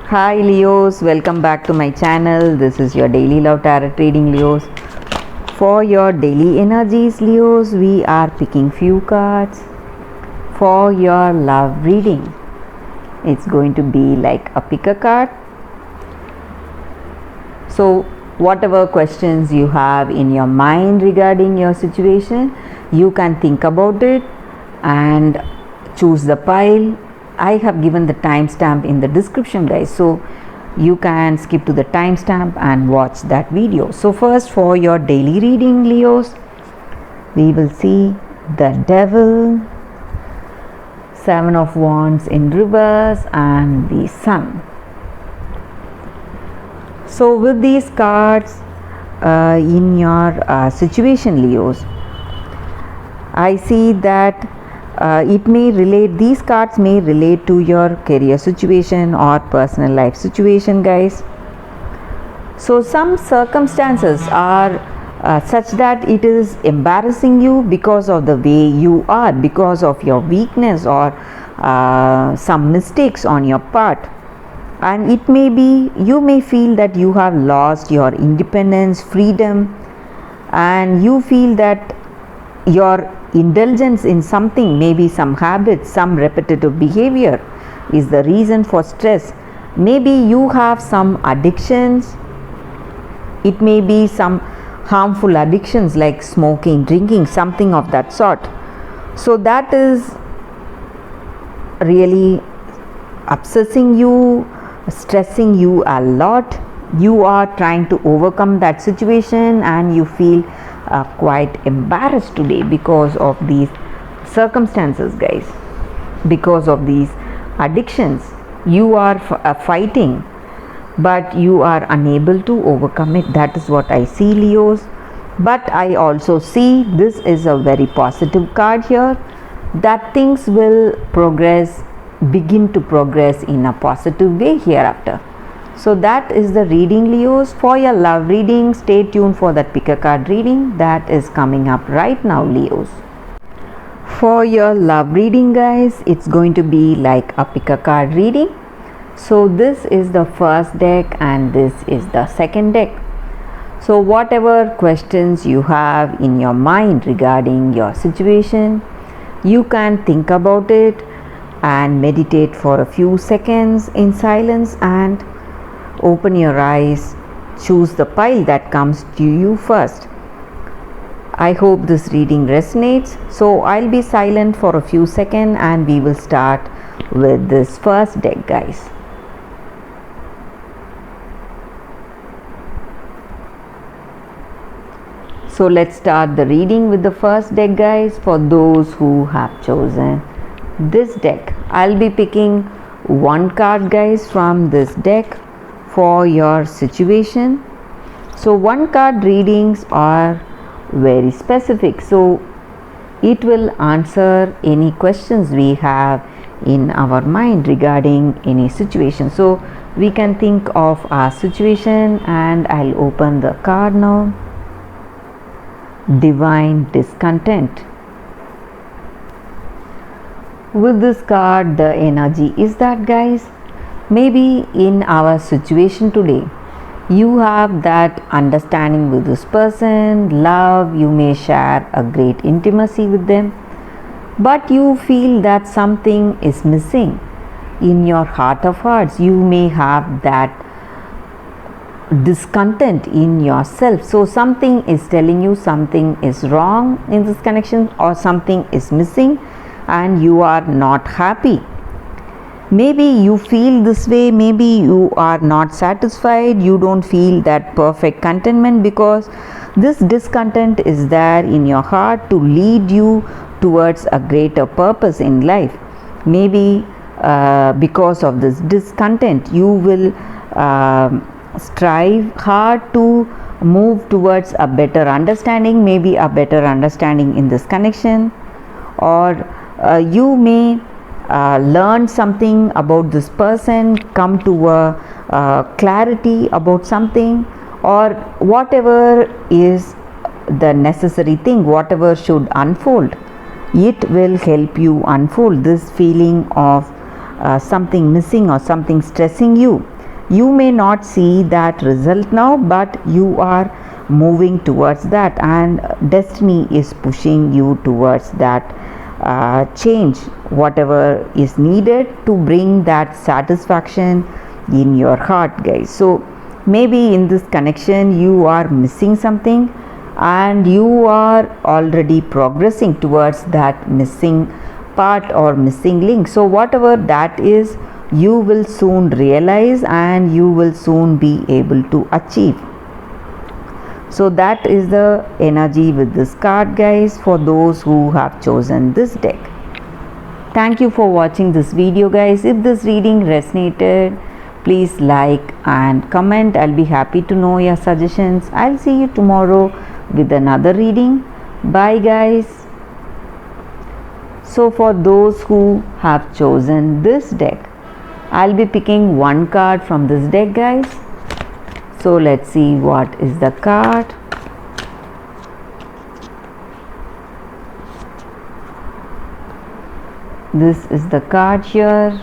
Hi Leos, welcome back to my channel. This is your daily love tarot reading, Leos. For your daily energies, Leos, we are picking few cards for your love reading. It's going to be like a pick a card. So whatever questions you have in your mind regarding your situation, you can think about it and choose the pile. I have given the timestamp in the description, guys, so you can skip to the timestamp and watch that video. So first, for your daily reading, Leos, we will see the Devil, Seven of Wands in reverse, and the Sun. So with these cards in your situation, Leos, I see that these cards may relate to your career situation or personal life situation, guys. So some circumstances are such that it is embarrassing you because of the way you are, because of your weakness or some mistakes on your part. And it may be, you may feel that you have lost your independence, freedom, and you feel that your indulgence in something, maybe some habits, some repetitive behavior, is the reason for stress. Maybe you have some addictions. It may be some harmful addictions like smoking, drinking, something of that sort. So that is really obsessing you, stressing you a lot. You are trying to overcome that situation and you feel quite embarrassed today because of these circumstances, guys, because of these addictions. You are fighting, but you are unable to overcome it. That is what I see, Leos. But I also see this is a very positive card here, that things will begin to progress in a positive way hereafter. So that is the reading, Leos. For your love reading, stay tuned for that pick a card reading that is coming up right now, Leos. For your love reading, guys, it's going to be like a pick a card reading. So this is the first deck and this is the second deck. So whatever questions you have in your mind regarding your situation, you can think about it and meditate for a few seconds in silence and open your eyes, choose the pile that comes to you first. I hope this reading resonates. So I'll be silent for a few seconds and we will start with this first deck, guys. So let's start the reading with the first deck, guys. For those who have chosen this deck, I'll be picking one card, guys, from this deck for your situation. So one card readings are very specific, so it will answer any questions we have in our mind regarding any situation. So we can think of our situation, and I'll open the card now. Divine Discontent. With this card, the energy is that, guys, maybe in our situation today, you have that understanding with this person, love, you may share a great intimacy with them, but you feel that something is missing in your heart of hearts. You may have that discontent in yourself. So something is telling you something is wrong in this connection or something is missing and you are not happy. Maybe you feel this way, maybe you are not satisfied, you don't feel that perfect contentment because this discontent is there in your heart to lead you towards a greater purpose in life. Maybe because of this discontent, you will strive hard to move towards a better understanding, maybe a better understanding in this connection, or you may learn something about this person, come to a clarity about something, or whatever is the necessary thing, whatever should unfold, it will help you unfold this feeling of something missing or something stressing you. You may not see that result now, but you are moving towards that, and destiny is pushing you towards that change, whatever is needed to bring that satisfaction in your heart, guys. So maybe in this connection you are missing something, and you are already progressing towards that missing part or missing link. So whatever that is, you will soon realize and you will soon be able to achieve. So that is the energy with this card, guys, for those who have chosen this deck. Thank you for watching this video, guys. If this reading resonated, please like and comment. I'll be happy to know your suggestions. I'll see you tomorrow with another reading. Bye, guys. So for those who have chosen this deck, I'll be picking one card from this deck, guys. So let's see what is the card. This is the card here.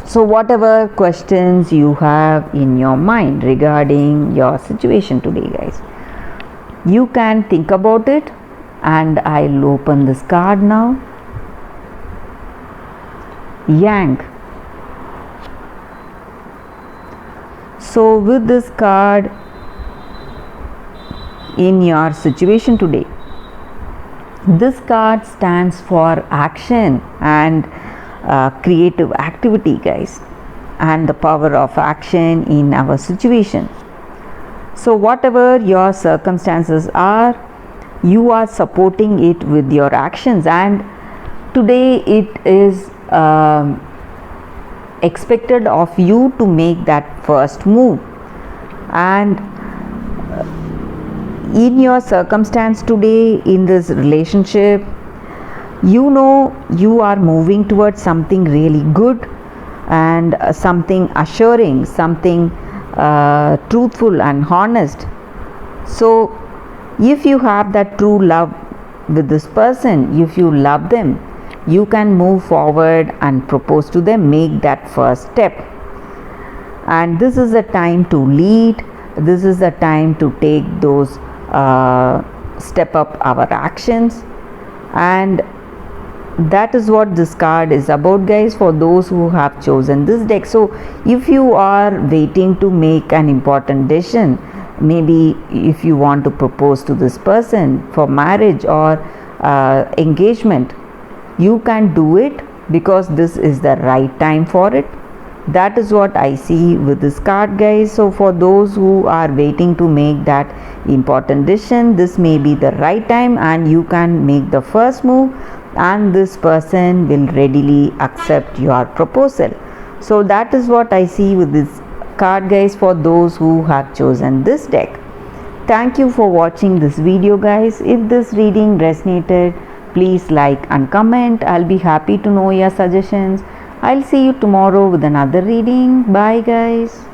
So whatever questions you have in your mind regarding your situation today, guys, you can think about it, and I'll open this card now. Yang. So with this card in your situation today, this card stands for action and creative activity, guys, and the power of action in our situation. So whatever your circumstances are, you are supporting it with your actions, and today it is expected of you to make that first move. And in your circumstance today, in this relationship, you know you are moving towards something really good and something assuring, something truthful and honest. So if you have that true love with this person, if you love them, you can move forward and propose to them, make that first step. And this is the time to lead, this is the time to take those step up our actions, and that is what this card is about, guys, for those who have chosen this deck. So if you are waiting to make an important decision, maybe if you want to propose to this person for marriage or engagement, you can do it because this is the right time for it. That is what I see with this card, guys. So for those who are waiting to make that important decision, this may be the right time, and you can make the first move, and this person will readily accept your proposal. So that is what I see with this card, guys, for those who have chosen this deck. Thank you for watching this video, guys. If this reading resonated, please like and comment. I'll be happy to know your suggestions. I'll see you tomorrow with another reading. Bye, guys.